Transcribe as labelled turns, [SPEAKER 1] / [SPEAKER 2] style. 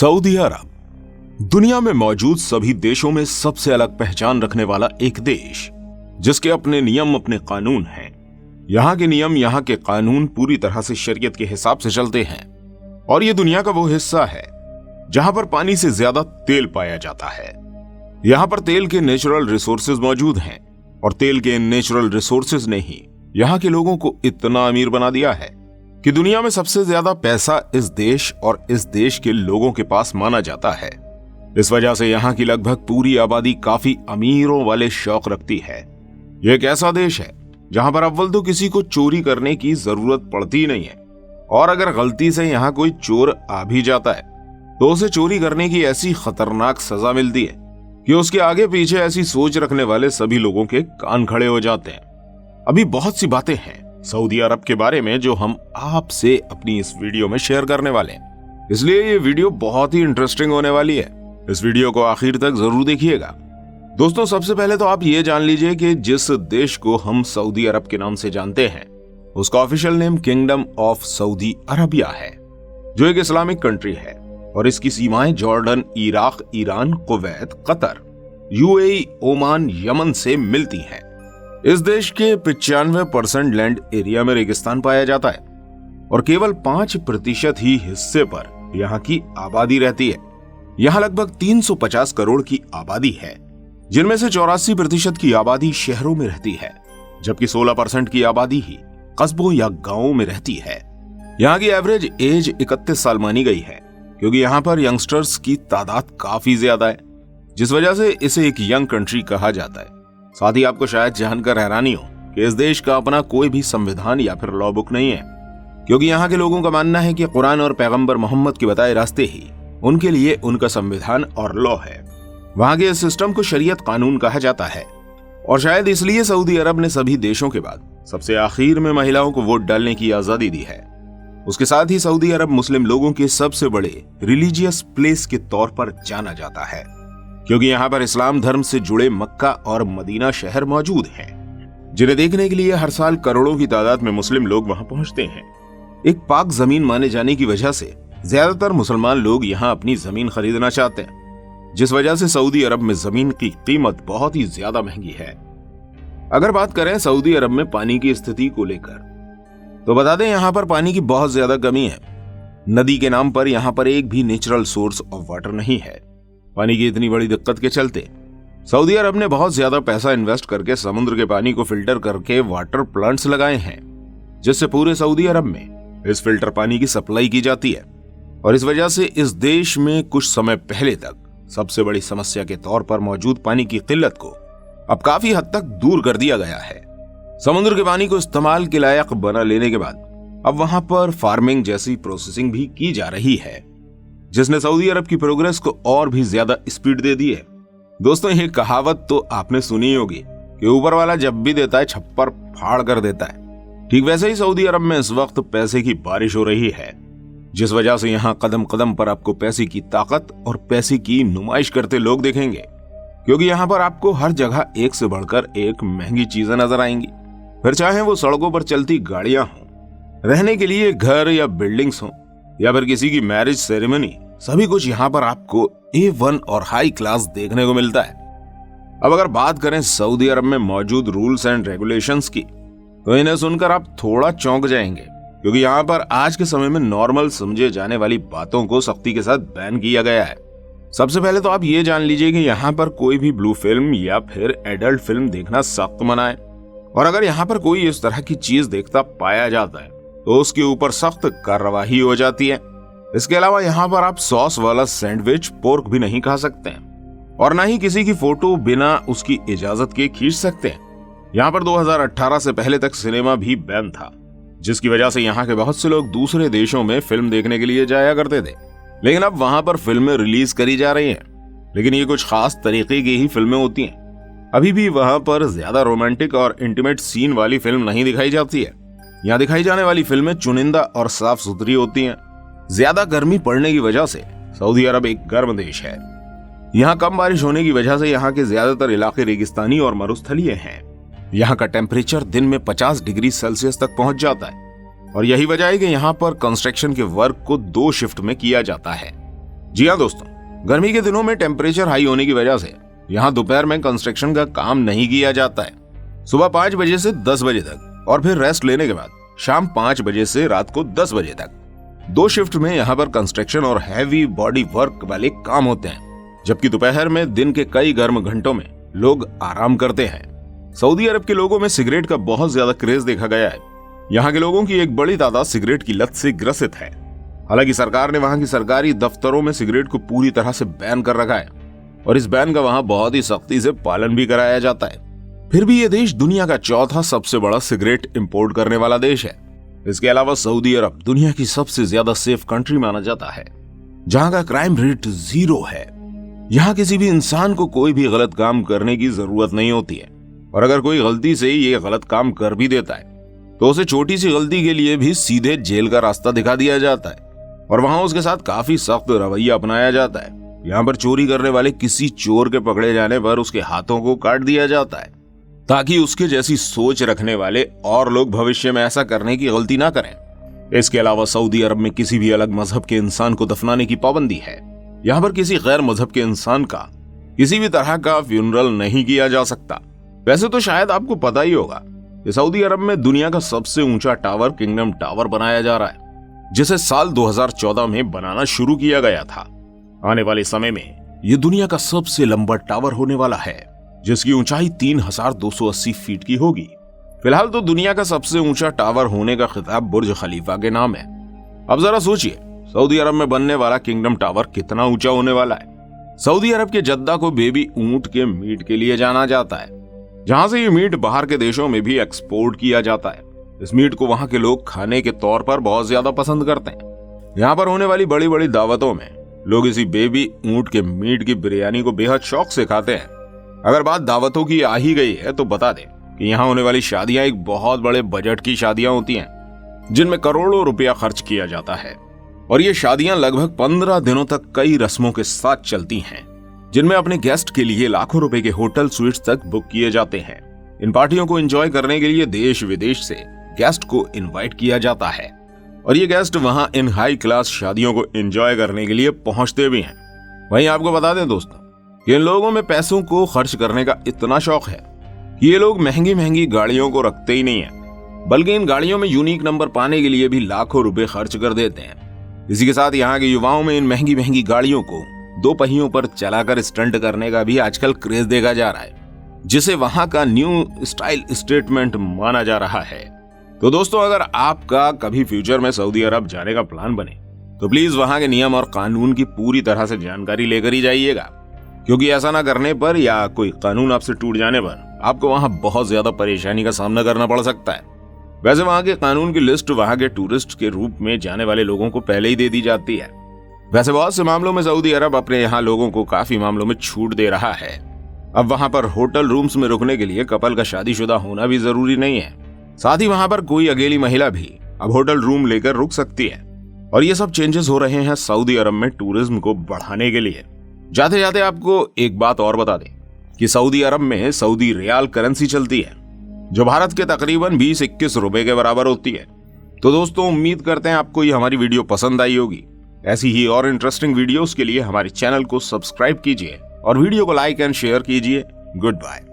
[SPEAKER 1] Saudi अरब दुनिया में मौजूद सभी देशों में सबसे अलग पहचान रखने वाला एक देश, जिसके अपने नियम, अपने कानून हैं। यहाँ के नियम, यहाँ के कानून पूरी तरह से शरीयत के हिसाब से चलते हैं। और ये दुनिया का वो हिस्सा है जहां पर पानी से ज्यादा तेल पाया जाता है। यहाँ पर तेल के नेचुरल रिसोर्सेज मौजूद हैं और तेल के नेचुरल रिसोर्सेज ने ही यहाँ के लोगों को इतना अमीर बना दिया है कि दुनिया में सबसे ज्यादा पैसा इस देश और इस देश के लोगों के पास माना जाता है। इस वजह से यहाँ की लगभग पूरी आबादी काफी अमीरों वाले शौक रखती है। यह एक ऐसा देश है जहां पर अव्वल तो किसी को चोरी करने की जरूरत पड़ती नहीं है, और अगर गलती से यहाँ कोई चोर आ भी जाता है तो उसे चोरी करने की ऐसी खतरनाक सजा मिलती है कि उसके आगे पीछे ऐसी सोच रखने वाले सभी लोगों के कान खड़े हो जाते हैं। अभी बहुत सी बातें हैं सऊदी अरब के बारे में जो हम आपसे अपनी इस वीडियो में शेयर करने वाले हैं, इसलिए ये वीडियो बहुत ही इंटरेस्टिंग होने वाली है। इस वीडियो को आखिर तक जरूर देखिएगा। दोस्तों, सबसे पहले तो आप ये जान लीजिए कि जिस देश को हम सऊदी अरब के नाम से जानते हैं उसका official name kingdom of Saudi Arabia है, जो एक इस्लामिक कंट्री है और इसकी सीमाएं Jordan, Iraq, Iran, Kuwait, Qatar, UAE, Oman, Yemen से मिलती हैं। इस देश के 95% लैंड एरिया में रेगिस्तान पाया जाता है और केवल 5% ही हिस्से पर यहाँ की आबादी रहती है। यहाँ लगभग 350 करोड़ की आबादी है, जिनमें से 84% की आबादी शहरों में रहती है, जबकि 16% की आबादी ही कस्बों या गांवों में रहती है। यहाँ की एवरेज एज 31 साल मानी गई है, क्योंकि यहाँ पर यंगस्टर्स की तादाद काफी ज्यादा है, जिस वजह से इसे एक यंग कंट्री कहा जाता है। साथ ही आपको शायद जानकर हैरानी हो कि इस देश का अपना कोई भी संविधान या फिर लॉ बुक नहीं है, क्योंकि यहाँ के लोगों का मानना है कि कुरान और पैगंबर मोहम्मद के बताए रास्ते ही उनके लिए उनका संविधान और लॉ है। वहां के इस सिस्टम को शरीयत कानून कहा जाता है, और शायद इसलिए सऊदी अरब ने सभी देशों के बाद सबसे आखिर में महिलाओं को वोट डालने की आजादी दी है। उसके साथ ही सऊदी अरब मुस्लिम लोगों के सबसे बड़े रिलीजियस प्लेस के तौर पर जाना जाता है, क्योंकि यहाँ पर इस्लाम धर्म से जुड़े मक्का और मदीना शहर मौजूद हैं, जिन्हें देखने के लिए हर साल करोड़ों की तादाद में मुस्लिम लोग वहां पहुंचते हैं। एक पाक जमीन माने जाने की वजह से ज्यादातर मुसलमान लोग यहाँ अपनी जमीन खरीदना चाहते हैं, जिस वजह से सऊदी अरब में जमीन की कीमत बहुत ही ज्यादा महंगी है। अगर बात करें सऊदी अरब में पानी की स्थिति को लेकर, तो बता दें यहाँ पर पानी की बहुत ज्यादा कमी है। नदी के नाम पर यहाँ पर एक भी नेचुरल सोर्स ऑफ वाटर नहीं है। पानी की इतनी बड़ी दिक्कत के चलते सऊदी अरब ने बहुत ज्यादा पैसा इन्वेस्ट करके समुद्र के पानी को फिल्टर करके वाटर प्लांट्स लगाए हैं, जिससे पूरे सऊदी अरब में इस फिल्टर पानी की सप्लाई की जाती है। और इस वजह से इस देश में कुछ समय पहले तक सबसे बड़ी समस्या के तौर पर मौजूद पानी की किल्लत को अब काफी हद तक दूर कर दिया गया है। समुद्र के पानी को इस्तेमाल के लायक बना लेने के बाद अब वहां पर फार्मिंग जैसी प्रोसेसिंग भी की जा रही है, जिसने सऊदी अरब की प्रोग्रेस को और भी ज्यादा स्पीड दे दी है। दोस्तों, ये कहावत तो आपने सुनी होगी कि ऊपर वाला जब भी देता है छप्पर फाड़ कर देता है। ठीक वैसे ही सऊदी अरब में इस वक्त पैसे की बारिश हो रही है, जिस वजह से यहाँ कदम कदम पर आपको पैसे की ताकत और पैसे की नुमाइश करते लोग देखेंगे, क्योंकि यहाँ पर आपको हर जगह एक से बढ़कर एक महंगी चीजें नजर आएंगी। फिर चाहे वो सड़कों पर चलती गाड़ियां हों, रहने के लिए घर या बिल्डिंग्स हों, या फिर किसी की मैरिज सेरेमनी, सभी कुछ यहाँ पर आपको A1 और हाई क्लास देखने को मिलता है। अब अगर बात करें सऊदी अरब में मौजूद रूल्स एंड रेगुलेशंस की, तो इन्हें सुनकर आप थोड़ा चौंक जाएंगे, क्योंकि यहाँ पर आज के समय में नॉर्मल समझे जाने वाली बातों को सख्ती के साथ बैन किया गया है। सबसे पहले तो आप ये जान लीजिए कि यहाँ पर कोई भी ब्लू फिल्म या फिर एडल्ट फिल्म देखना सख्त मना है, और अगर यहाँ पर कोई इस तरह की चीज देखता पाया जाता है तो उसके ऊपर सख्त कार्रवाई हो जाती है। इसके अलावा यहाँ पर आप सॉस वाला सैंडविच, पोर्क भी नहीं खा सकते हैं, और ना ही किसी की फोटो बिना उसकी इजाजत के खींच सकते हैं। यहाँ पर 2018 से पहले तक सिनेमा भी बैन था, जिसकी वजह से यहाँ के बहुत से लोग दूसरे देशों में फिल्म देखने के लिए जाया करते थे, लेकिन अब वहां पर फिल्में रिलीज करी जा रही हैं, लेकिन ये कुछ खास तरीके की ही फिल्में होती हैं। अभी भी वहां पर ज्यादा रोमांटिक और इंटीमेट सीन वाली फिल्म नहीं दिखाई जाती है। यहाँ दिखाई जाने वाली फिल्में चुनिंदा और साफ सुथरी होती हैं। ज्यादा गर्मी पड़ने की वजह से सऊदी अरब एक गर्म देश है। यहाँ कम बारिश होने की वजह से यहाँ के ज्यादातर इलाके रेगिस्तानी और मरुस्थलीय हैं। यहाँ का टेम्परेचर दिन में 50 डिग्री सेल्सियस तक पहुंच जाता है, और यही वजह है कि यहाँ पर कंस्ट्रक्शन के वर्क को 2 शिफ्ट में किया जाता है। जी हाँ दोस्तों, गर्मी के दिनों में टेम्परेचर हाई होने की वजह से यहाँ दोपहर में कंस्ट्रक्शन का काम नहीं किया जाता है। सुबह 5 बजे से 10 बजे तक और फिर रेस्ट लेने के बाद शाम 5 बजे से रात को 10 बजे तक 2 शिफ्ट में यहाँ पर कंस्ट्रक्शन और हैवी बॉडी वर्क वाले काम होते हैं, जबकि दोपहर में दिन के कई गर्म घंटों में लोग आराम करते हैं। सऊदी अरब के लोगों में सिगरेट का बहुत ज्यादा क्रेज देखा गया है। यहाँ के लोगों की एक बड़ी तादाद सिगरेट की लत से ग्रसित है। हालांकि सरकार ने वहां की सरकारी दफ्तरों में सिगरेट को पूरी तरह से बैन कर रखा है और इस बैन का वहां बहुत ही सख्ती से पालन भी कराया जाता है। फिर भी ये देश दुनिया का चौथा सबसे बड़ा सिगरेट इंपोर्ट करने वाला देश है। इसके अलावा सऊदी अरब दुनिया की सबसे ज्यादा सेफ कंट्री माना जाता है, जहां का क्राइम रेट 0 है। यहाँ किसी भी इंसान को कोई भी गलत काम करने की जरूरत नहीं होती है, और अगर कोई गलती से ये गलत काम कर भी देता है तो उसे छोटी सी गलती के लिए भी सीधे जेल का रास्ता दिखा दिया जाता है और वहां उसके साथ काफी सख्त रवैया अपनाया जाता है। यहाँ पर चोरी करने वाले किसी चोर के पकड़े जाने पर उसके हाथों को काट दिया जाता है, ताकि उसके जैसी सोच रखने वाले और लोग भविष्य में ऐसा करने की गलती ना करें। इसके अलावा सऊदी अरब में किसी भी अलग मजहब के इंसान को दफनाने की पाबंदी है। यहाँ पर किसी गैर मजहब के इंसान का किसी भी तरह का फ्यूनरल नहीं किया जा सकता। वैसे तो शायद आपको पता ही होगा कि सऊदी अरब में दुनिया का सबसे ऊंचा टावर किंगडम टावर बनाया जा रहा है, जिसे साल 2014 में बनाना शुरू किया गया था। आने वाले समय में यह दुनिया का सबसे लंबा टावर होने वाला है, जिसकी ऊंचाई 3280 फीट की होगी। फिलहाल तो दुनिया का सबसे ऊंचा टावर होने का खिताब बुर्ज खलीफा के नाम है। अब जरा सोचिए, सऊदी अरब में बनने वाला किंगडम टावर कितना ऊंचा होने वाला है। सऊदी अरब के जद्दा को बेबी ऊंट के मीट के लिए जाना जाता है, जहां से ये मीट बाहर के देशों में भी एक्सपोर्ट किया जाता है। इस मीट को वहां के लोग खाने के तौर पर बहुत ज्यादा पसंद करते हैं। यहाँ पर होने वाली बड़ी बड़ी दावतों में लोग इसी बेबी ऊंट के मीट की बिरयानी को बेहद शौक से खाते हैं। अगर बात दावतों की आ ही गई है तो बता दें कि यहाँ होने वाली शादियां एक बहुत बड़े बजट की शादियां होती हैं, जिनमें करोड़ों रुपया खर्च किया जाता है। और ये शादियां लगभग 15 दिनों तक कई रस्मों के साथ चलती हैं, जिनमें अपने गेस्ट के लिए लाखों रुपए के होटल स्वीट्स तक बुक किए जाते हैं। इन पार्टियों को एंजॉय करने के लिए देश विदेश से गेस्ट को इनवाइट किया जाता है और ये गेस्ट वहां इन हाई क्लास शादियों को एंजॉय करने के लिए पहुंचते भी हैं। वहीं आपको बता दें दोस्तों कि इन लोगों में पैसों को खर्च करने का इतना शौक है कि ये लोग महंगी महंगी गाड़ियों को रखते ही नहीं है, बल्कि इन गाड़ियों में यूनिक नंबर पाने के लिए भी लाखों रुपए खर्च कर देते हैं। इसी के साथ यहाँ के युवाओं में इन महंगी महंगी गाड़ियों को 2 पहियों पर चलाकर स्टंट करने का भी आजकल क्रेज देखा जा रहा है, जिसे वहां का न्यू स्टाइल स्टेटमेंट माना जा रहा है। तो दोस्तों, अगर आपका कभी फ्यूचर में सऊदी अरब जाने का प्लान बने तो प्लीज वहां के नियम और कानून की पूरी तरह से जानकारी लेकर ही जाइएगा, क्योंकि ऐसा ना करने पर या कोई कानून आपसे टूट जाने पर आपको वहां बहुत ज्यादा परेशानी का सामना करना पड़ सकता है। वैसे वहां के कानून की लिस्ट वहां के टूरिस्ट के रूप में जाने वाले लोगों को पहले ही दे दी जाती है। वैसे बहुत से मामलों में सऊदी अरब अपने यहाँ लोगों को काफी मामलों में छूट दे रहा है। अब वहां पर होटल रूम्स में रुकने के लिए कपल का शादीशुदा होना भी जरूरी नहीं है। साथ ही वहां पर कोई अकेली महिला भी अब होटल रूम लेकर रुक सकती है। और ये सब चेंजेस हो रहे हैं सऊदी अरब में टूरिज्म को बढ़ाने के लिए। जाते जाते आपको एक बात और बता दें कि सऊदी अरब में सऊदी रियाल करेंसी चलती है, जो भारत के तकरीबन 20-21 रुपए के बराबर होती है। तो दोस्तों, उम्मीद करते हैं आपको ये हमारी वीडियो पसंद आई होगी। ऐसी ही और इंटरेस्टिंग वीडियोस के लिए हमारे चैनल को सब्सक्राइब कीजिए और वीडियो को लाइक एंड शेयर कीजिए। Good bye.